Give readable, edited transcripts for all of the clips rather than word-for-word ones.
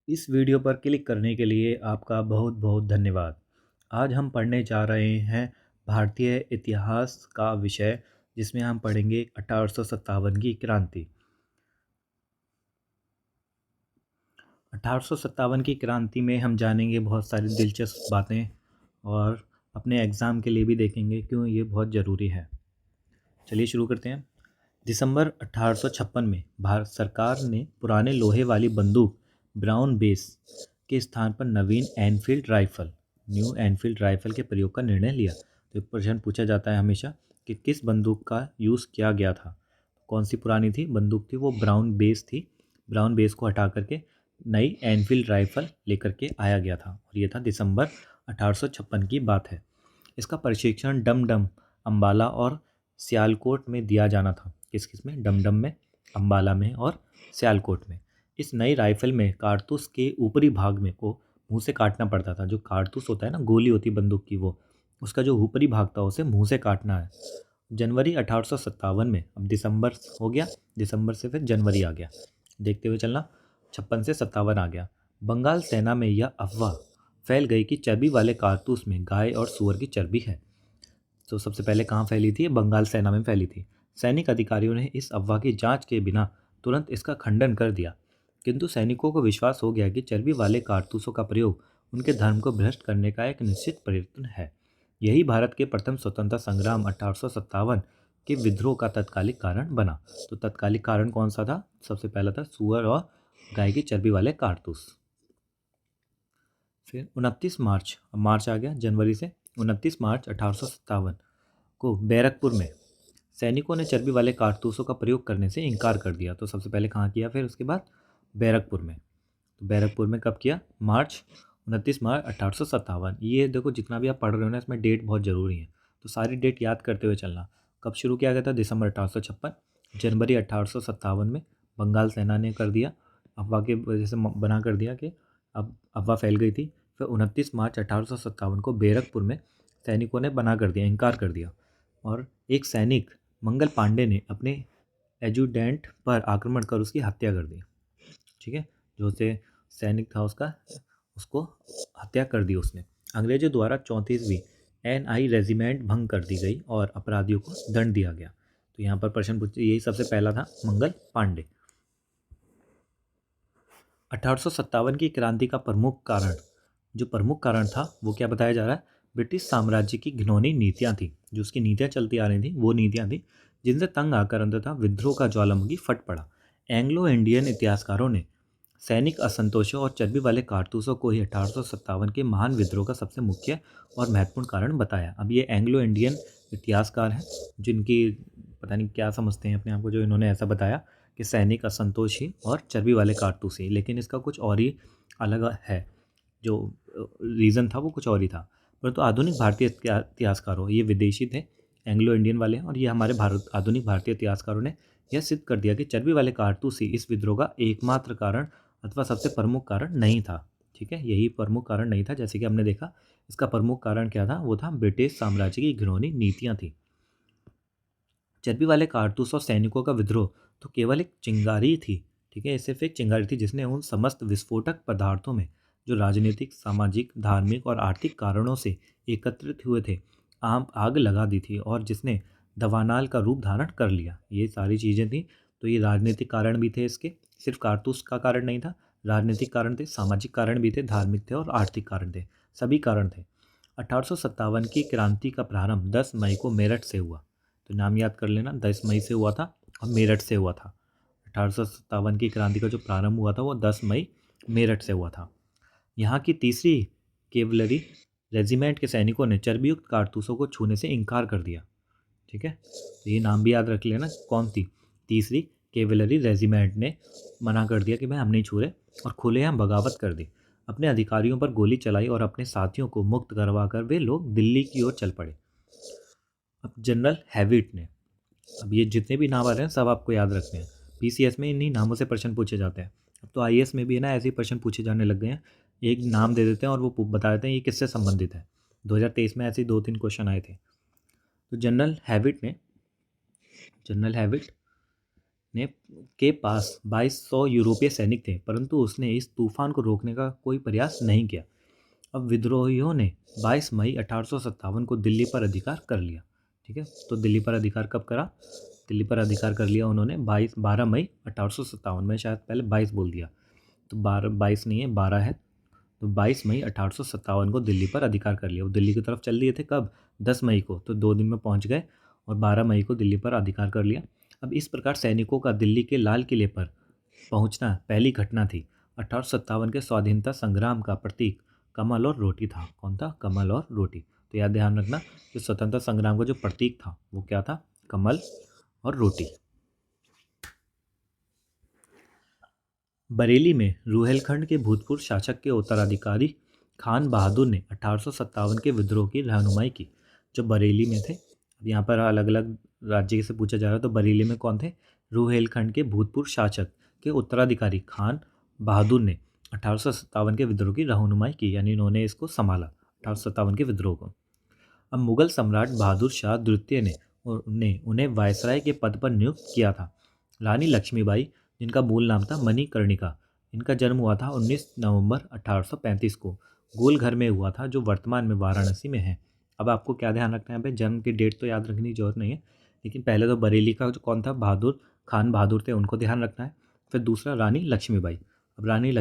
इस वीडियो पर क्लिक करने के लिए आपका बहुत बहुत धन्यवाद। आज हम पढ़ने जा रहे हैं भारतीय इतिहास का विषय, जिसमें हम पढ़ेंगे 1857 की क्रांति। 1857 की क्रांति में हम जानेंगे बहुत सारी दिलचस्प बातें और अपने एग्ज़ाम के लिए भी देखेंगे क्यों ये बहुत ज़रूरी है। चलिए शुरू करते हैं। दिसंबर 1856 में भारत सरकार ने पुराने लोहे वाली बंदूक ब्राउन बेस के स्थान पर नवीन Enfield rifle new Enfield rifle के प्रयोग का निर्णय लिया। तो एक प्रश्न पूछा जाता है हमेशा कि किस बंदूक का यूज़ किया गया था। कौन सी पुरानी थी बंदूक थी, वो ब्राउन बेस थी। ब्राउन बेस को हटा करके नई एनफील्ड राइफल लेकर के आया गया था और ये था दिसंबर 1856 की बात है। इसका प्रशिक्षण डम डम, अम्बाला और सियालकोट में दिया जाना था। किस किस में? डमडम में, अम्बाला में और सियालकोट में। इस नई राइफल में कारतूस के ऊपरी भाग में को मुंह से काटना पड़ता था। जो कारतूस होता है ना, गोली होती है बंदूक की, वो उसका जो ऊपरी भाग था उसे मुंह से काटना है। जनवरी 1857 में, अब दिसंबर हो गया, दिसंबर से फिर जनवरी आ गया, देखते हुए चलना। 56 से 57 आ गया। बंगाल सेना में यह अफवाह फैल गई कि चर्बी वाले कारतूस में गाय और सूअर की चर्बी है। तो सबसे पहले कहाँ फैली थी? बंगाल सेना में फैली थी। सैनिक अधिकारियों ने इस अफवाह की जांच के बिना तुरंत इसका खंडन कर दिया, किंतु सैनिकों को विश्वास हो गया कि चर्बी वाले कारतूसों का प्रयोग उनके धर्म को भ्रष्ट करने का एक निश्चित प्रयत्न है। यही भारत के प्रथम स्वतंत्रता संग्राम 1857 के विद्रोह का तत्कालिक कारण बना। तो तत्कालिक कारण कौन सा था? सबसे पहला था सुअर और गाय की चर्बी वाले कारतूस। फिर 29 मार्च, अब मार्च आ गया जनवरी से, 29 मार्च 1857 को बैरकपुर में सैनिकों ने चर्बी वाले कारतूसों का प्रयोग करने से इनकार कर दिया। तो सबसे पहले कहाँ किया, फिर उसके बाद बैरकपुर में। तो बैरकपुर में कब किया? मार्च 29 मार्च 1857। ये देखो, जितना भी आप पढ़ रहे हो ना, इसमें डेट बहुत ज़रूरी है, तो सारी डेट याद करते हुए चलना। कब शुरू किया गया था? दिसंबर 1856। जनवरी 1857 में बंगाल सेना ने कर दिया, अफवाह की वजह से बना कर दिया कि अब अफवाह फैल गई थी। फिर 29 मार्च 1857 को बैरकपुर में सैनिकों ने बना कर दिया, इनकार कर दिया, और एक सैनिक मंगल पांडे ने अपने एजुडेंट पर आक्रमण कर उसकी हत्या कर दी। ठीक है, जो उसे सैनिक था उसका, उसको हत्या कर दी उसने। अंग्रेजों द्वारा 34वीं NI रेजिमेंट भंग कर दी गई और अपराधियों को दंड दिया गया। तो यहाँ पर प्रश्न पूछते, यही सबसे पहला था, मंगल पांडे। 1857 की क्रांति का प्रमुख कारण, जो प्रमुख कारण था वो क्या बताया जा रहा है? ब्रिटिश साम्राज्य की घिनौनी नीतियाँ थी। जो उसकी नीतियाँ चलती आ रही थी, वो नीतियाँ थी जिनसे तंग आकर अंततः विद्रोह का ज्वालामुखी फट पड़ा। एंग्लो इंडियन इतिहासकारों ने सैनिक असंतोषों और चर्बी वाले कारतूसों को ही 1857 के महान विद्रोह का सबसे मुख्य और महत्वपूर्ण कारण बताया। अब ये एंग्लो इंडियन इतिहासकार हैं, जिनकी पता नहीं क्या समझते हैं अपने आप को, जो इन्होंने ऐसा बताया कि सैनिक असंतोष ही और चर्बी वाले कारतूस ही, लेकिन इसका कुछ और ही अलग है। जो रीज़न था वो कुछ और ही था। परंतु आधुनिक भारतीय इतिहासकारों, ये विदेशी थे, एंग्लो इंडियन वाले हैं, और ये हमारे भारत आधुनिक भारतीय इतिहासकारों ने यह सिद्ध कर दिया कि चर्बी वाले कारतूस ही इस विद्रोह का एकमात्र कारण अथवा सबसे प्रमुख कारण नहीं था। ठीक है, यही प्रमुख कारण नहीं था। जैसे कि हमने देखा, इसका प्रमुख कारण क्या था? वो था ब्रिटिश साम्राज्य की घिनौनी नीतियाँ थी। चर्बी वाले कारतूस और सैनिकों का विद्रोह तो केवल एक चिंगारी थी। ठीक है, सिर्फ एक चिंगारी थी जिसने उन समस्त विस्फोटक पदार्थों में, जो राजनीतिक, सामाजिक, धार्मिक और आर्थिक कारणों से एकत्रित हुए थे, आग लगा दी थी, और जिसने दवानाल का रूप धारण कर लिया। ये सारी चीज़ें थी। तो ये राजनीतिक कारण भी थे इसके, सिर्फ कारतूस का कारण नहीं था। राजनीतिक कारण थे, सामाजिक कारण भी थे, धार्मिक थे और आर्थिक कारण थे, सभी कारण थे। 1857 की क्रांति का प्रारंभ 10 मई को मेरठ से हुआ। तो नाम याद कर लेना, 10 मई से हुआ था और मेरठ से हुआ था। 1857 की क्रांति का जो प्रारंभ हुआ था वो 10 मई मेरठ से हुआ था। यहाँ की तीसरी केवलरी रेजिमेंट के सैनिकों ने चर्बीयुक्त कारतूसों को छूने से इनकार कर दिया। ठीक है, तो ये नाम भी याद रख लेना, कौन थी? तीसरी केवलरी रेजिमेंट ने मना कर दिया कि भाई हम नहीं छू रहे, और खुलेआम बगावत कर दी। अपने अधिकारियों पर गोली चलाई और अपने साथियों को मुक्त करवाकर वे लोग दिल्ली की ओर चल पड़े। अब जनरल हैविट ने, अब ये जितने भी नाम आ रहे हैं सब आपको याद रखने हैं। PCS में इन्हीं नामों से प्रश्न पूछे जाते हैं। अब तो IAS में भी है ना, ऐसे ही प्रश्न पूछे जाने लग गए हैं। एक नाम दे देते हैं और वो बता देते हैं ये किससे संबंधित है। 2023 में ऐसे ही 2-3 क्वेश्चन आए थे। तो जनरल हैविट ने के पास 2200 यूरोपीय सैनिक थे, परंतु उसने इस तूफान को रोकने का कोई प्रयास नहीं किया। अब विद्रोहियों ने 22 मई 1857 को दिल्ली पर अधिकार कर लिया। ठीक है, तो दिल्ली पर अधिकार कब करा? दिल्ली पर अधिकार कर लिया उन्होंने 12 मई 1857 में, शायद पहले 22 बोल दिया, तो 22 नहीं है, 12 है। तो 22 मई 1857 को दिल्ली पर अधिकार कर लिया। वो दिल्ली की तरफ चल दिए थे कब? 10 मई को, तो 2 दिन में पहुंच गए और 12 मई को दिल्ली पर अधिकार कर लिया। अब इस प्रकार सैनिकों का दिल्ली के लाल किले पर पहुंचना पहली घटना थी। 1857 के स्वाधीनता संग्राम का प्रतीक कमल और रोटी था। कौन था? कमल और रोटी। तो याद ध्यान रखना, जो स्वतंत्रता संग्राम का जो प्रतीक था वो क्या था? कमल और रोटी। बरेली में रुहेलखंड के भूतपूर्व शासक के उत्तराधिकारी खान बहादुर ने 1857 के विद्रोह की रहनुमाई की। जो बरेली में थे, अब यहाँ पर अलग अलग राज्य से पूछा जा रहा है, तो बरेली में कौन थे? रुहेलखंड के भूतपूर्व शासक के उत्तराधिकारी खान बहादुर ने 1857 के विद्रोह की रहनुमाई की, यानी इन्होंने इसको संभाला 1857 के विद्रोह को। अब मुगल सम्राट बहादुर शाह द्वितीय ने उन्हें वायसराय के पद पर नियुक्त किया था। रानी लक्ष्मीबाई, जिनका मूल नाम था मणिकर्णिका, इनका जन्म हुआ था 19 नवंबर 1835 को गोलघर में हुआ था, जो वर्तमान में वाराणसी में है। अब आपको क्या ध्यान रखना है भाई? जन्म की डेट तो याद रखने की जरूरत नहीं है, लेकिन पहले तो बरेली का जो कौन था? बहादुर खान बहादुर थे, उनको ध्यान रखना है। फिर दूसरा रानी लक्ष्मीबाई। अब रानी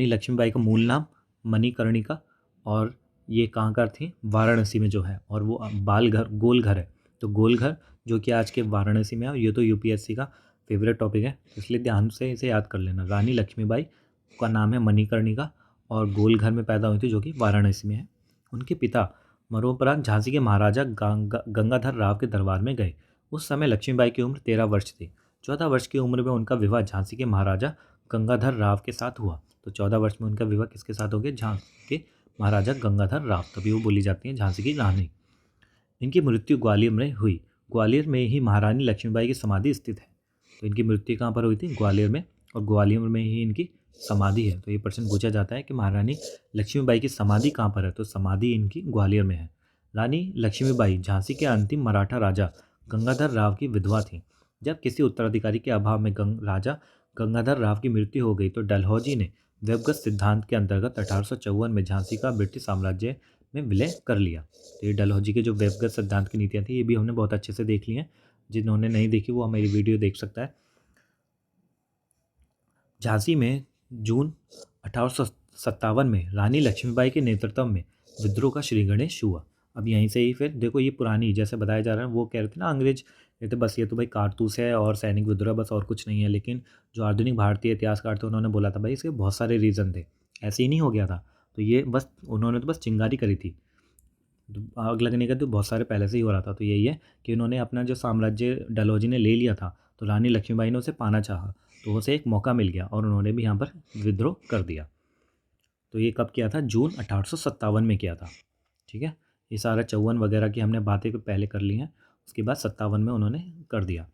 लक्ष्मीबाई का मूल नाम मणिकर्णिका, और ये कहाँ का थी? वाराणसी में जो है, और वो गोलघर है। तो गोलघर जो कि आज के वाराणसी में है, ये तो यूपीएससी का फेवरेट टॉपिक है, इसलिए ध्यान से इसे याद कर लेना। रानी लक्ष्मीबाई का नाम है मणिकर्णिका और गोलघर में पैदा हुई थी, जो कि वाराणसी में है। उनके पिता मरणोपरांत झांसी के महाराजा गंगाधर राव के दरबार में गए। उस समय लक्ष्मीबाई की उम्र 13 वर्ष थी। 14 वर्ष की उम्र में उनका विवाह झांसी के महाराजा गंगाधर राव के साथ हुआ। तो 14 वर्ष में उनका विवाह किसके साथ हो गया? झांसी के महाराजा गंगाधर राव, तभी वो बोली जाती है झांसी की रानी। इनकी मृत्यु ग्वालियर में हुई। ग्वालियर में ही महारानी लक्ष्मीबाई की समाधि स्थित है। तो इनकी मृत्यु कहाँ पर हुई थी? ग्वालियर में, और ग्वालियर में ही इनकी समाधि है। तो ये प्रश्न पूछा जाता है कि महारानी लक्ष्मीबाई की समाधि कहाँ पर है? तो समाधि इनकी ग्वालियर में है। रानी लक्ष्मीबाई झांसी के अंतिम मराठा राजा गंगाधर राव की विधवा थी। जब किसी उत्तराधिकारी के अभाव में राजा गंगाधर राव की मृत्यु हो गई, तो डलहौजी ने व्यवगत सिद्धांत के अंतर्गत 1854 में झांसी का ब्रिटिश साम्राज्य में विलय कर लिया। तो ये डलहौजी के जो व्यवगत सिद्धांत की नीतियाँ थी, ये भी हमने बहुत अच्छे से देख ली हैं। जिन्होंने नहीं देखी वो हमारी वीडियो देख सकता है। झांसी में जून 1857 में रानी लक्ष्मीबाई के नेतृत्व में विद्रोह का श्री गणेश हुआ। अब यहीं से ही फिर देखो, ये पुरानी जैसे बताया जा रहा है, वो कह रहे थे ना अंग्रेज कहते बस ये तो भाई कारतूस है और सैनिक विद्रोह बस, और कुछ नहीं है। लेकिन जो आधुनिक भारतीय इतिहासकार थे उन्होंने बोला था भाई इसके बहुत सारे रीज़न थे, ऐसे ही नहीं हो गया था। तो ये बस उन्होंने तो बस चिंगारी करी थी, तो आग लगने का तो बहुत सारे पहले से ही हो रहा था। तो यही है कि उन्होंने अपना जो साम्राज्य डलहौजी ने ले लिया था, तो रानी लक्ष्मीबाई ने उसे पाना चाहा, तो उसे एक मौका मिल गया और उन्होंने भी यहाँ पर विद्रोह कर दिया। तो ये कब किया था? जून 1857 में किया था। ठीक है, ये सारा 54 वगैरह की हमने बातें पहले कर ली हैं, उसके बाद 57 में उन्होंने कर दिया।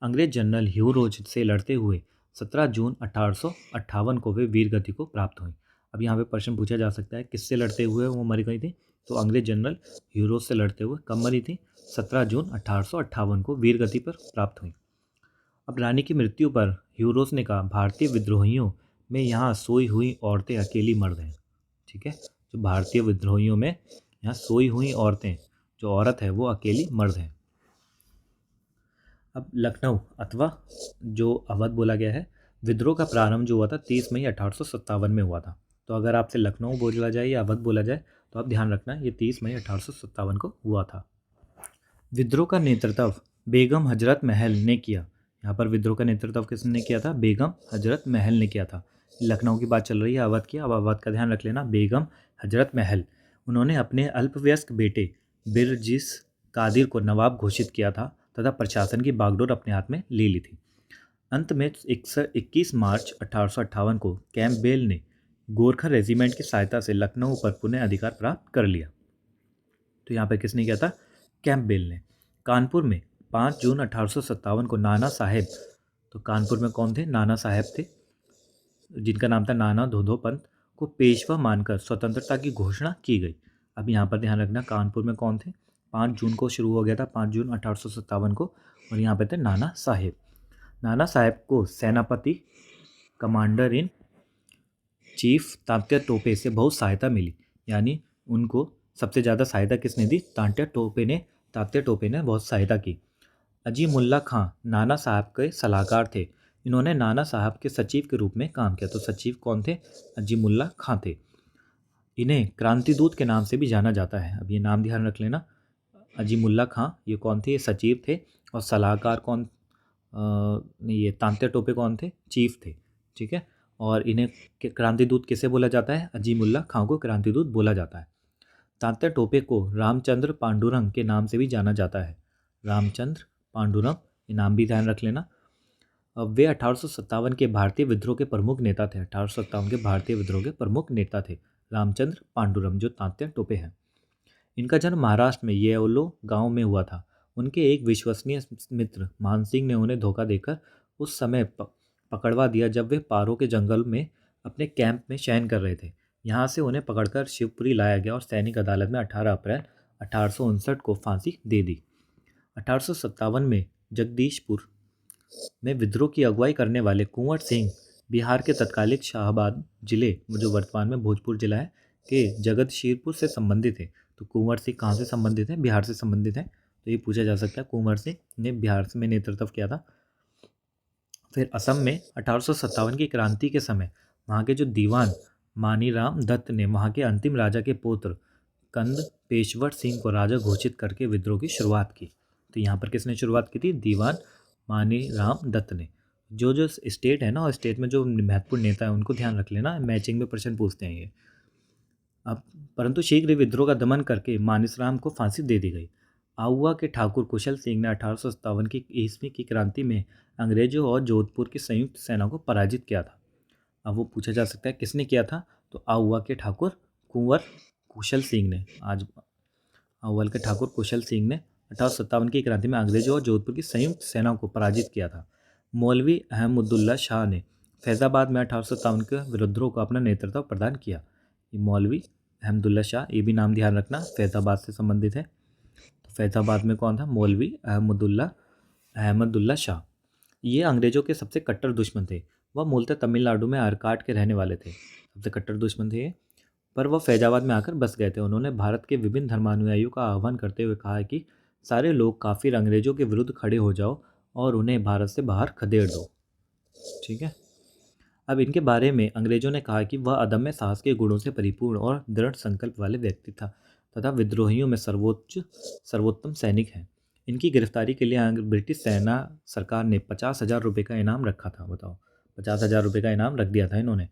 अंग्रेज जनरल ह्यू रोज से लड़ते हुए 17 जून 1858 को वे वीर गति को प्राप्त हुई। अब यहाँ पे प्रश्न पूछा जा सकता है किससे लड़ते हुए वो मर गई थी? तो अंग्रेज जनरल ह्यू रोज से लड़ते हुए कब मरी थी? 17 जून 1858 को वीर गति पर प्राप्त हुई। अब रानी की मृत्यु पर ह्यू रोज ने कहा, भारतीय विद्रोहियों में यहाँ सोई हुई औरतें अकेली मर्द हैं। ठीक है, जो भारतीय विद्रोहियों में यहाँ सोई हुई औरतें, जो औरत है वो अकेली मर्द है। अब लखनऊ अथवा जो अवध बोला गया है, विद्रोह का प्रारंभ जो हुआ था 30 मई 1857 में हुआ था। तो अगर आपसे लखनऊ बोला जाए या अवध बोला जाए तो आप ध्यान रखना ये 30 मई 1857 को हुआ था। विद्रोह का नेतृत्व बेगम हजरत महल ने किया। यहाँ पर विद्रोह का नेतृत्व किसने किया था? बेगम हजरत महल ने किया था। लखनऊ की बात चल रही है, अवध की। अब अवध का ध्यान रख लेना, बेगम हजरत महल। उन्होंने अपने अल्पवयस्क बेटे बिरजिस कादिर को नवाब घोषित किया था तथा प्रशासन की बागडोर अपने हाथ में ले ली थी। अंत में 21 मार्च 1858 को कैंपबेल ने गोरखा रेजिमेंट की सहायता से लखनऊ पर पुनः अधिकार प्राप्त कर लिया। तो यहाँ पर किसने किया था? कैंपबेल ने। कानपुर में 5 जून 1857 को नाना साहेब, तो कानपुर में कौन थे? नाना साहेब थे, जिनका नाम था नाना धोधो पंत, को पेशवा मानकर स्वतंत्रता की घोषणा की गई। अब यहाँ पर ध्यान रखना, कानपुर में कौन थे? 5 जून को शुरू हो गया था, 5 जून 1857 को, और यहाँ पे थे नाना साहेब। नाना साहेब को सेनापति commander in chief Tatya Tope से बहुत सहायता मिली। यानी उनको सबसे ज़्यादा सहायता किसने दी? तात्या टोपे ने बहुत सहायता की। अजीमुल्ला खां नाना साहब के सलाहकार थे। इन्होंने नाना साहब के सचिव के रूप में काम किया। तो सचिव कौन थे? अजीमुल्ला खां थे। इन्हें क्रांतिदूत के नाम से भी जाना जाता है। अब ये नाम ध्यान रख लेना। अजीमुल्ला खां ये कौन थे? ये सचिव थे। और सलाहकार कौन? ये तात्या टोपे कौन थे? चीफ थे। ठीक है। और इन्हें क्रांतिदूत किसे बोला जाता है? अजीमुल्ला खां को क्रांतिदूत बोला जाता है। तात्या टोपे को रामचंद्र पांडुरंग के नाम से भी जाना जाता है। रामचंद्र पांडुरंग, ये नाम भी ध्यान रख लेना। अब वे 1857 के भारतीय विद्रोह के प्रमुख नेता थे। 1857 के भारतीय विद्रोह के प्रमुख नेता थे रामचंद्र पांडुरंग, जो तात्या टोपे हैं। इनका जन्म महाराष्ट्र में येओलो गांव में हुआ था। उनके एक विश्वसनीय मित्र मानसिंह ने उन्हें धोखा देकर उस समय पकड़वा दिया जब वे पारो के जंगल में अपने कैंप में शयन कर रहे थे। यहाँ से उन्हें पकड़कर शिवपुरी लाया गया और सैनिक अदालत में 18 अप्रैल 1859 को फांसी दे दी। 1857 में जगदीशपुर में विद्रोह की अगुवाई करने वाले कुंवर सिंह बिहार के तत्कालीन शाहाबाद जिले, जो वर्तमान में भोजपुर जिला है, के जगदशीरपुर से संबंधित थे। तो कुंवर सिंह कहाँ से संबंधित है? बिहार से संबंधित है। तो ये पूछा जा सकता है, कुंवर सिंह ने बिहार में नेतृत्व किया था। फिर असम में 1857 की क्रांति के समय वहाँ के जो दीवान मानीराम दत्त ने वहाँ के अंतिम राजा के पुत्र कंद पेशवर सिंह को राजा घोषित करके विद्रोह की शुरुआत की। तो यहाँ पर किसने शुरुआत की थी? दीवान मानीराम दत्त ने। जो जो स्टेट है ना, और स्टेट में जो महत्वपूर्ण नेता है उनको ध्यान रख लेना, मैचिंग में प्रश्न पूछते हैं ये। अब परंतु शीघ्र ही विद्रोह का दमन करके मानिसराम को फांसी दे दी गई। आउवा के ठाकुर कुशल सिंह ने 1857 की ईस्वी की क्रांति में अंग्रेजों और जोधपुर की संयुक्त सेना को पराजित किया था। अब वो पूछा जा सकता है किसने किया था? तो आउवा के ठाकुर कुंवर कुशल सिंह ने। आज अव्वल के ठाकुर कुशल सिंह ने 1857 की क्रांति में अंग्रेजों और जोधपुर की संयुक्त सेना को पराजित किया था। मौलवी अहमदुल्ला शाह ने फैज़ाबाद में 1857 के विद्रोह को अपना नेतृत्व प्रदान किया। ये मौलवी अहमदुल्ला शाह, ये भी नाम ध्यान रखना, फैज़ाबाद से संबंधित है। तो फैज़ाबाद में कौन था? मौलवी अहमदुल्ला शाह। ये अंग्रेजों के सबसे कट्टर दुश्मन थे। वह मूलतः तमिलनाडु में आरकाट के रहने वाले थे। सबसे कट्टर दुश्मन थे ये, पर वह फैजाबाद में आकर बस गए थे। उन्होंने भारत के विभिन्न धर्मानुयायियों का आह्वान करते हुए कहा है कि सारे लोग काफिर अंग्रेजों के विरुद्ध खड़े हो जाओ और उन्हें भारत से बाहर खदेड़ दो। ठीक है। अब इनके बारे में अंग्रेजों ने कहा कि वह अदम्य साहस के गुणों से परिपूर्ण और दृढ़ संकल्प वाले व्यक्ति था तथा विद्रोहियों में सर्वोत्तम सैनिक है। इनकी गिरफ्तारी के लिए ब्रिटिश सेना सरकार ने 50,000 रुपये का इनाम रखा था। बताओ, 50,000 रुपये का इनाम रख दिया था इन्होंने।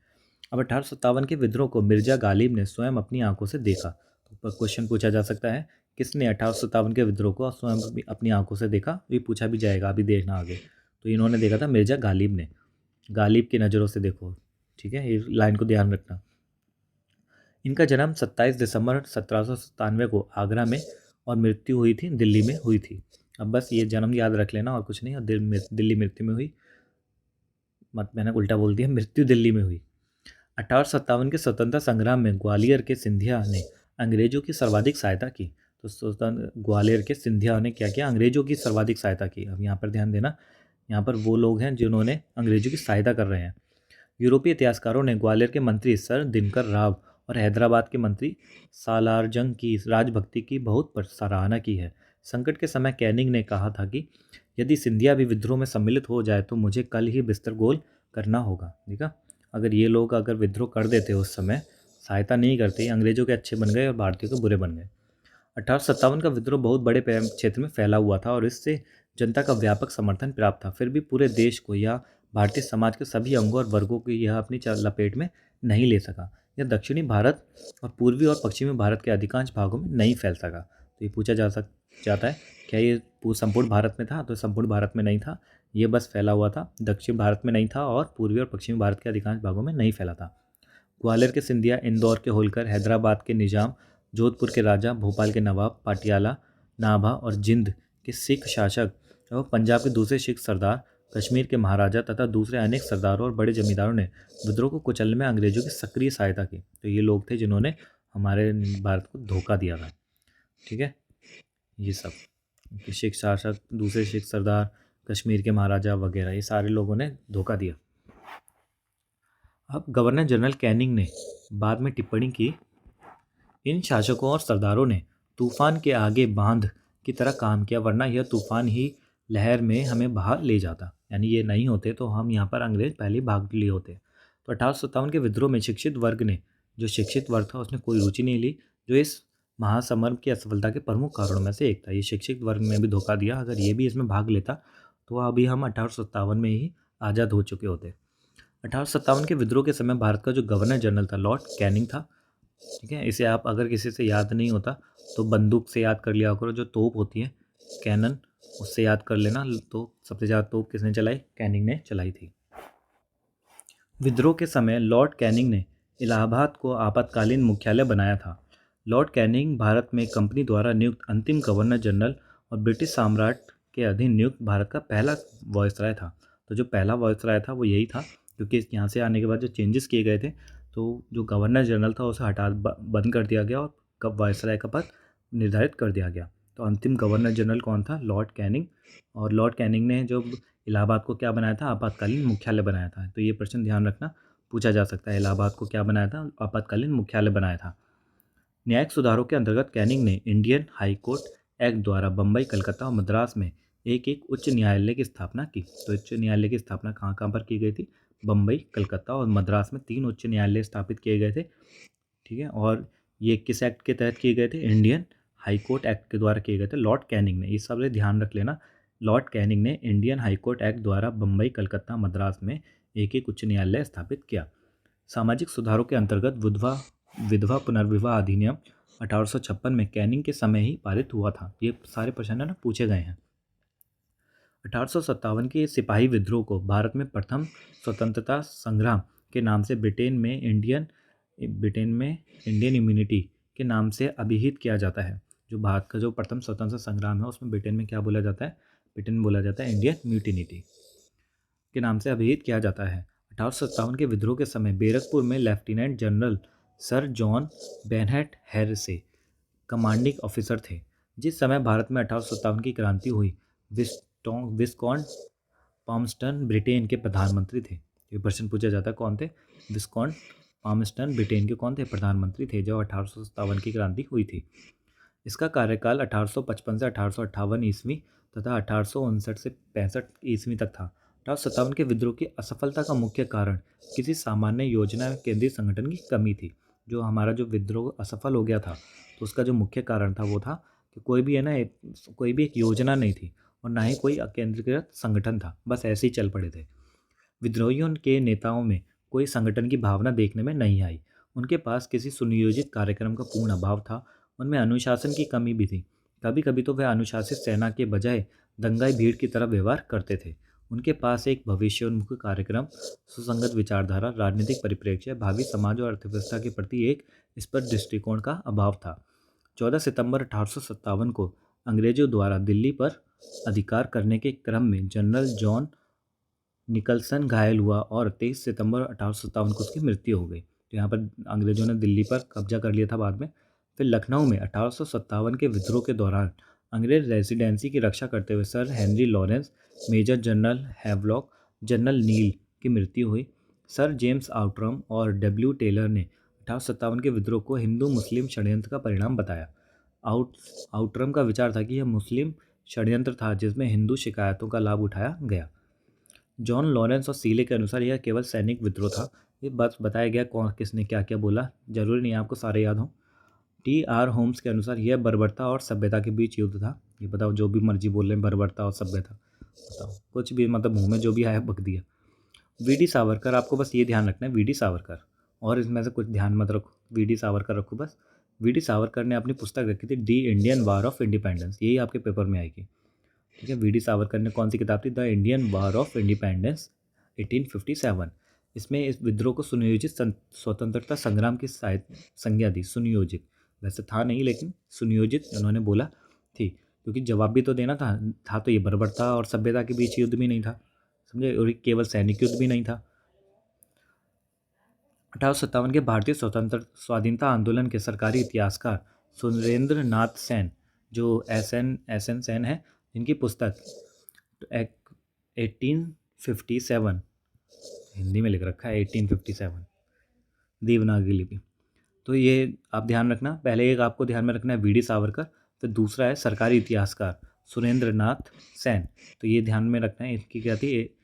अब 1857 के विद्रोह को मिर्जा गालिब ने स्वयं अपनी आंखों से देखा। तो क्वेश्चन पूछा जा सकता है, किसने 1857 के विद्रोह को स्वयं अपनी आंखों से देखा? ये पूछा भी जाएगा, अभी देखना आगे। तो इन्होंने देखा था मिर्जा गालिब ने। गालिब की नज़रों से देखो। ठीक है, ये लाइन को ध्यान रखना। इनका जन्म 27 दिसंबर 1797 को आगरा में और मृत्यु हुई थी दिल्ली में हुई थी। अब बस ये जन्म याद रख लेना और कुछ नहीं। और दिल्ली मृत्यु में हुई, मत मैंने उल्टा बोल दिया, मृत्यु दिल्ली में हुई। 1857 के स्वतंत्रता संग्राम में ग्वालियर के सिंधिया ने अंग्रेजों की सर्वाधिक सहायता की। तो ग्वालियर के सिंधिया ने क्या किया? अंग्रेजों की सर्वाधिक सहायता की। अब यहाँ पर ध्यान देना, यहाँ पर वो लोग हैं जिन्होंने अंग्रेजों की सहायता कर रहे हैं। यूरोपीय इतिहासकारों ने ग्वालियर के मंत्री सर दिनकर राव और हैदराबाद के मंत्री सालारजंग की राजभक्ति की बहुत सराहना की है। संकट के समय कैनिंग ने कहा था कि यदि सिंधिया भी विद्रोह में सम्मिलित हो जाए तो मुझे कल ही बिस्तर गोल करना होगा। ठीक है, अगर ये लोग अगर विद्रोह कर देते उस समय, सहायता नहीं करते, अंग्रेजों के अच्छे बन गए और भारतीयों के बुरे बन गए। 1857 का विद्रोह बहुत बड़े क्षेत्र में फैला हुआ था और इससे जनता का व्यापक समर्थन प्राप्त था। फिर भी पूरे देश को या भारतीय समाज के सभी अंगों और वर्गों को यह अपनी लपेट में नहीं ले सका। यह दक्षिणी भारत और पूर्वी और पश्चिमी भारत के अधिकांश भागों में नहीं फैल सका। तो ये पूछा जाता है, क्या ये संपूर्ण भारत में था? तो संपूर्ण भारत में नहीं था, ये बस फैला हुआ था। दक्षिण भारत में नहीं था और पूर्वी और पश्चिमी भारत के अधिकांश भागों में नहीं फैला था। ग्वालियर के सिंधिया, इंदौर के होलकर, हैदराबाद के निजाम, जोधपुर के राजा, भोपाल के नवाब, पाटियाला, नाभा और जिंद के सिख शासक और पंजाब के दूसरे सिख सरदार, कश्मीर के महाराजा तथा दूसरे अनेक सरदारों और बड़े जमींदारों ने विद्रोह को कुचलने में अंग्रेजों की सक्रिय सहायता की। तो ये लोग थे जिन्होंने हमारे भारत को धोखा दिया था। ठीक है, ये सब। कि सिख शासक, दूसरे सिख सरदार, कश्मीर के महाराजा वगैरह, ये सारे लोगों ने धोखा दिया। अब गवर्नर जनरल कैनिंग ने बाद में टिप्पणी की, इन शासकों और सरदारों ने तूफान के आगे बांध की तरह काम किया, वरना यह तूफान ही लहर में हमें बहा ले जाता। यानी ये नहीं होते तो हम यहाँ पर अंग्रेज पहले ही भाग लिए होते। तो 1857 के विद्रोह में शिक्षित वर्ग ने, जो शिक्षित वर्ग था उसने कोई रुचि नहीं ली, जो इस महासमर की असफलता के प्रमुख कारणों में से एक था। ये शिक्षित वर्ग ने भी धोखा दिया, अगर ये भी इसमें भाग लेता तो अभी हम 1857 में ही आज़ाद हो चुके होते। 1857 के विद्रोह के समय भारत का जो गवर्नर जनरल था लॉर्ड कैनिंग था। ठीक है, इसे आप अगर किसी से याद नहीं होता तो बंदूक से याद कर लिया करो, जो तोप होती है कैनन, उससे याद कर लेना। तो सबसे ज़्यादा तोप किसने चलाई? कैनिंग ने चलाई थी। विद्रोह के समय लॉर्ड कैनिंग ने इलाहाबाद को आपातकालीन मुख्यालय बनाया था। लॉर्ड कैनिंग भारत में कंपनी द्वारा नियुक्त अंतिम गवर्नर जनरल और ब्रिटिश सम्राट के अधीन नियुक्त भारत का पहला वायसराय था। तो जो पहला वायसराय था वो यही था, क्योंकि यहाँ से आने के बाद जो चेंजेस किए गए थे तो जो गवर्नर जनरल था उसे बंद कर दिया गया और कब वायसराय का पद निर्धारित कर दिया गया। तो अंतिम गवर्नर जनरल कौन था? Lord Canning. और लॉर्ड कैनिंग ने जो इलाहाबाद को क्या बनाया था? आपातकालीन मुख्यालय बनाया था। तो ये प्रश्न ध्यान रखना, पूछा जा सकता है। इलाहाबाद को क्या बनाया था? आपातकालीन मुख्यालय बनाया था। न्यायिक सुधारों के अंतर्गत कैनिंग ने इंडियन हाई कोर्ट एक्ट द्वारा बम्बई, कलकत्ता और मद्रास में एक एक उच्च न्यायालय की स्थापना की। तो उच्च न्यायालय की स्थापना कहाँ कहाँ पर की गई थी? बम्बई, कलकत्ता और मद्रास में 3 उच्च न्यायालय स्थापित किए गए थे। ठीक है, और ये किस एक्ट के तहत किए गए थे? इंडियन हाई कोर्ट एक्ट के द्वारा किए गए थे लॉर्ड कैनिंग ने। ये सब ध्यान रख लेना। लॉर्ड कैनिंग ने इंडियन हाई कोर्ट एक्ट द्वारा बम्बई, कलकत्ता, मद्रास में एक एक उच्च न्यायालय स्थापित किया। सामाजिक सुधारों के अंतर्गत विधवा पुनर्विवाह अधिनियम 1856 में कैनिंग के समय ही पारित हुआ था। ये सारे प्रश्न ना पूछे गए हैं। 1857 के सिपाही विद्रोह को भारत में प्रथम स्वतंत्रता संग्राम के नाम से ब्रिटेन में इंडियन इम्यूनिटी के नाम से अभिहित किया जाता है। जो भारत का जो प्रथम स्वतंत्रता संग्राम है उसमें ब्रिटेन में क्या बोला जाता है? ब्रिटेन में बोला जाता है इंडियन म्यूटिनिटी के नाम से अभिहित किया जाता है। 1857 के विद्रोह के समय बैरकपुर में lieutenant general sir John Bennet Hearsey commanding officer थे। जिस समय भारत में 1857 की क्रांति हुई, विस्कॉन्ट पामस्टन ब्रिटेन के प्रधानमंत्री थे। ये प्रश्न पूछा जाता है, कौन थे? विस्कॉन्ट पामस्टन ब्रिटेन के कौन थे? प्रधानमंत्री थे जब 1857 की क्रांति हुई थी। इसका कार्यकाल 1855 से 1858 ईस्वी तथा 1859 से 65 ईस्वी तक था। 1857 के विद्रोह की असफलता का मुख्य कारण किसी सामान्य योजना केंद्रीय संगठन की कमी थी। जो हमारा जो विद्रोह असफल हो गया था तो उसका जो मुख्य कारण था वो था कि कोई भी एक योजना नहीं थी और ना ही कोई केंद्रीकृत संगठन था, बस ऐसे ही चल पड़े थे। विद्रोहियों के नेताओं में कोई संगठन की भावना देखने में नहीं आई। उनके पास किसी सुनियोजित कार्यक्रम का पूर्ण अभाव था। उनमें अनुशासन की कमी भी थी। कभी कभी तो वे अनुशासित सेना के बजाय दंगाई भीड़ की तरह व्यवहार करते थे। उनके पास एक भविष्योन्मुखी कार्यक्रम, सुसंगत विचारधारा, राजनीतिक परिप्रेक्ष्य, भावी समाज और अर्थव्यवस्था के प्रति एक स्पष्ट दृष्टिकोण का अभाव था। 14 सितंबर 1857 को अंग्रेजों द्वारा दिल्ली पर अधिकार करने के क्रम में जनरल जॉन निकलसन घायल हुआ और 23 सितंबर 1857 को उसकी मृत्यु हो गई। तो यहाँ पर अंग्रेजों ने दिल्ली पर कब्जा कर लिया था बाद में। फिर लखनऊ में 1857 के विद्रोह के दौरान अंग्रेज रेजिडेंसी की रक्षा करते हुए sir Henry Lawrence, major general Havelock, general Neill की मृत्यु हुई। सर जेम्स आउट्रम और डब्ल्यू टेलर ने 1857 के विद्रोह को हिंदू मुस्लिम षड्यंत्र का परिणाम बताया। आउट्रम का विचार था कि यह मुस्लिम षड्यंत्र था जिसमें हिंदू शिकायतों का लाभ उठाया गया। जॉन लॉरेंस और सीले के अनुसार यह केवल सैनिक विद्रोह था। ये बस बताया गया कौन किसने क्या क्या बोला, जरूरी नहीं आपको सारे याद हों। टी.आर. होम्स के अनुसार यह बर्बरता और सभ्यता के बीच युद्ध था। ये बताओ, जो भी मर्जी बोल रहे हैं, बर्बरता और सभ्यता, बताओ कुछ भी, मतलब मुंह में जो भी आया बक दिया। वी.डी. सावरकर, आपको बस ये ध्यान रखना है, वी.डी. सावरकर, और इसमें से कुछ ध्यान मत रखो, वी.डी. सावरकर रखो बस। वी.डी. सावरकर ने अपनी पुस्तक रखी थी दी इंडियन वार ऑफ इंडिपेंडेंस, यही आपके पेपर में आएगी। ठीक है, वी.डी. सावरकर ने कौन सी किताब थी? The Indian war of independence 1857। इसमें इस विद्रोह को सुनियोजित स्वतंत्रता संग्राम की संज्ञा दी। सुनियोजित वैसे था नहीं, लेकिन सुनियोजित उन्होंने बोला थी, क्योंकि जवाब भी तो देना था तो ये बर्बरता और सभ्यता के बीच युद्ध भी नहीं था, समझे, और केवल सैनिक युद्ध भी नहीं था। 1857 के भारतीय स्वतंत्र स्वाधीनता आंदोलन के सरकारी इतिहासकार सुरेंद्र नाथ सेन जो एस एन सेन है, इनकी पुस्तक 1857, हिंदी में लिख रखा है 1857, देवनागरी लिपि। तो ये आप ध्यान रखना। पहले एक आपको ध्यान में रखना है वीडी सावरकर, फिर दूसरा है सरकारी इतिहासकार सुरेंद्र नाथ सेन। तो ये ध्यान में रखना है, इसकी क्या थी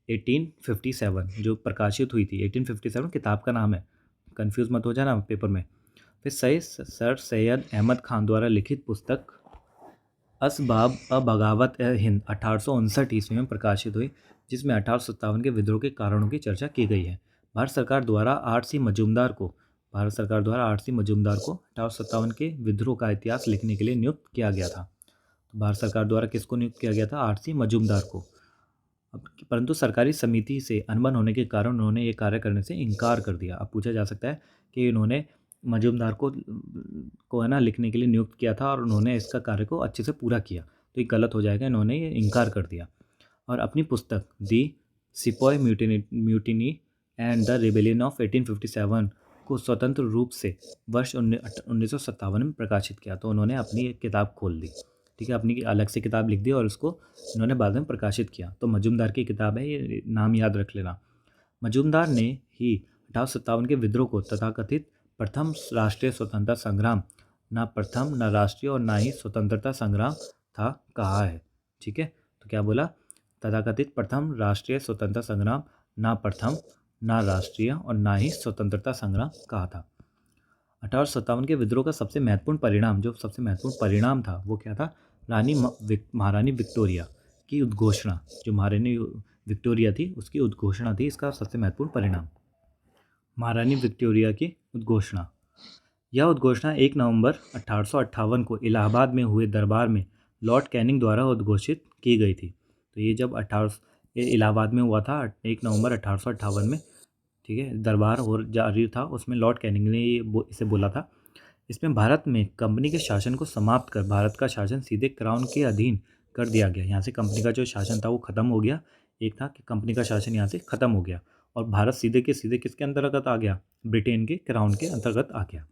1857 जो प्रकाशित हुई थी। 1857 किताब का नाम है, कंफ्यूज मत हो जाना पेपर में। फिर सर सैयद अहमद खान द्वारा लिखित पुस्तक असबाब अ बगावत हिंद 1859 ईस्वी में प्रकाशित हुई, जिसमें 1857 के विद्रोह के कारणों की चर्चा की गई है। भारत सरकार द्वारा आर.सी. मजूमदार को 1857 के विद्रोह का इतिहास लिखने के लिए नियुक्त किया गया था। तो भारत सरकार द्वारा किसको नियुक्त किया गया था? आर.सी. मजूमदार को। परंतु सरकारी समिति से अनबन होने के कारण उन्होंने ये कार्य करने से इनकार कर दिया। अब पूछा जा सकता है कि इन्होंने मजूमदार को है ना लिखने के लिए नियुक्त किया था और उन्होंने इसका कार्य को अच्छे से पूरा किया, तो ये गलत हो जाएगा, इन्होंने ये इनकार कर दिया। और अपनी पुस्तक the sepoy mutiny and the rebellion of 1857 को स्वतंत्र रूप से वर्ष 1957 में प्रकाशित किया। तो उन्होंने अपनी एक किताब खोल दी, ठीक है, अपनी अलग से किताब लिख दी और उसको इन्होंने बाद में प्रकाशित किया। तो मजूमदार की किताब है, ये नाम याद रख लेना। मजूमदार ने ही 1857 के विद्रोह को तथाकथित प्रथम राष्ट्रीय स्वतंत्रता संग्राम, ना प्रथम ना राष्ट्रीय और ना ही स्वतंत्रता संग्राम था कहा है, ठीक है। तो क्या बोला? तथाकथित प्रथम राष्ट्रीय स्वतंत्रता संग्राम, ना प्रथम ना राष्ट्रीय और ना ही स्वतंत्रता संग्राम कहा था। 1857 के विद्रोह का सबसे महत्वपूर्ण परिणाम था वो क्या था? महारानी विक्टोरिया की उद्घोषणा। जो महारानी विक्टोरिया थी उसकी उद्घोषणा थी इसका सबसे महत्वपूर्ण परिणाम, महारानी विक्टोरिया की उद्घोषणा। यह उद्घोषणा 1 नवंबर 1858 को इलाहाबाद में हुए दरबार में लॉर्ड कैनिंग द्वारा उद्घोषित की गई थी। तो ये जब इलाहाबाद में हुआ था 1 नवंबर 1858 में, ठीक है, दरबार और जारी था, उसमें लॉर्ड कैनिंग ने इसे बोला था। इसमें भारत में कंपनी के शासन को समाप्त कर भारत का शासन सीधे क्राउन के अधीन कर दिया गया। यहाँ से कंपनी का जो शासन था वो खत्म हो गया। एक था कि कंपनी का शासन यहाँ से खत्म हो गया और भारत सीधे के सीधे किसके अंतर्गत आ गया? ब्रिटेन के क्राउन के अंतर्गत आ गया।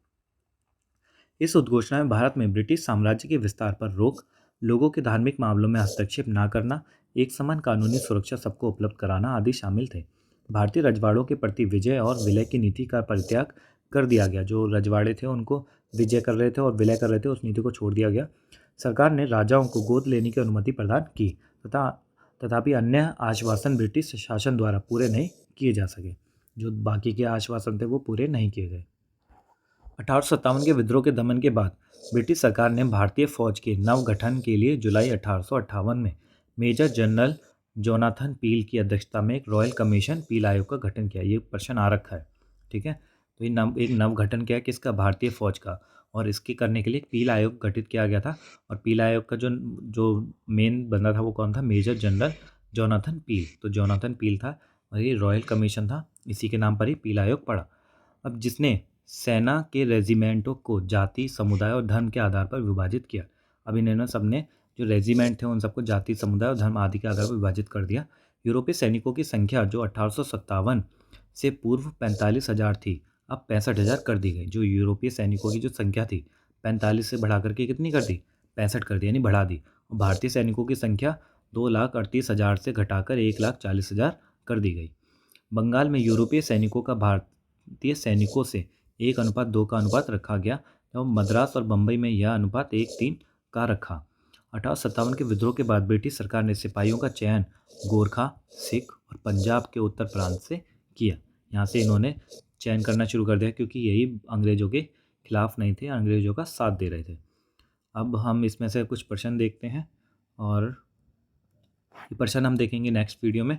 इस उद्घोषणा में भारत में ब्रिटिश साम्राज्य के विस्तार पर रोक, लोगों के धार्मिक मामलों में हस्तक्षेप न करना, एक समान कानूनी सुरक्षा सबको उपलब्ध कराना आदि शामिल थे। भारतीय रजवाड़ों के प्रति विजय और विलय की नीति का परित्याग कर दिया गया। जो रजवाड़े थे उनको विजय कर रहे थे और विलय कर रहे थे, उस नीति को छोड़ दिया गया। सरकार ने राजाओं को गोद लेने की अनुमति प्रदान की तथापि अन्य आश्वासन ब्रिटिश शासन द्वारा पूरे नहीं किए जा सके। जो बाकी के आश्वासन थे वो पूरे नहीं किए गए। 1857 के विद्रोह के दमन के बाद ब्रिटिश सरकार ने भारतीय फौज के नवगठन के लिए जुलाई 1858 में मेजर जनरल जोनाथन पील की अध्यक्षता में एक रॉयल कमीशन पील आयोग का गठन किया। ये प्रश्न आ रखा है, ठीक है। तो ये एक नवगठन किया किसका? भारतीय फौज का। और इसके करने के लिए पील आयोग गठित किया गया था और पील आयोग का जो मेन बंदा था वो कौन था? मेजर जनरल जोनाथन पील। तो जोनाथन पील था और ये रॉयल कमीशन था, इसी के नाम पर ही पील आयोग पड़ा। अब जिसने सेना के रेजिमेंटों को जाति, समुदाय और धर्म के आधार पर विभाजित किया। अब इन्होंने सबने जो रेजिमेंट थे उन सबको जाति, समुदाय और धर्म आदि के आधार पर विभाजित कर दिया। यूरोपीय सैनिकों की संख्या जो 1857 से पूर्व 45,000 थी, अब 65,000 कर दी गई। जो यूरोपीय सैनिकों की जो संख्या थी 45 से बढ़ा करके कितनी कर दी? 65 कर दी, यानी बढ़ा दी। और भारतीय सैनिकों की संख्या 2,38,000 से घटाकर 1,40,000 कर दी गई। बंगाल में यूरोपीय सैनिकों का भारतीय सैनिकों से 1:2 का अनुपात रखा गया, जब मद्रास और बम्बई में यह अनुपात 1:3 का रखा। 1857 के विद्रोह के बाद ब्रिटिश सरकार ने सिपाहियों का चयन गोरखा, सिख और पंजाब के उत्तर प्रांत से किया। यहाँ से इन्होंने चयन करना शुरू कर दिया क्योंकि यही अंग्रेजों के खिलाफ नहीं थे, अंग्रेजों का साथ दे रहे थे। अब हम इसमें से कुछ प्रश्न देखते हैं और ये प्रश्न हम देखेंगे नेक्स्ट वीडियो में।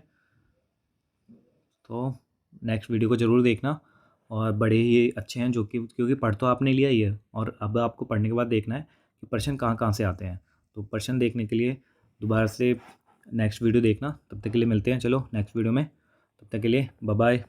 तो नेक्स्ट वीडियो को ज़रूर देखना और बड़े ही अच्छे हैं, जो कि क्योंकि पढ़ तो आपने लिया ही है और अब आपको पढ़ने के बाद देखना है कि प्रश्न कहाँ कहाँ से आते हैं। तो प्रश्न देखने के लिए दोबारा से नेक्स्ट वीडियो देखना। तब तक के लिए मिलते हैं, चलो नेक्स्ट वीडियो में। तब तक के लिए बाय बाय।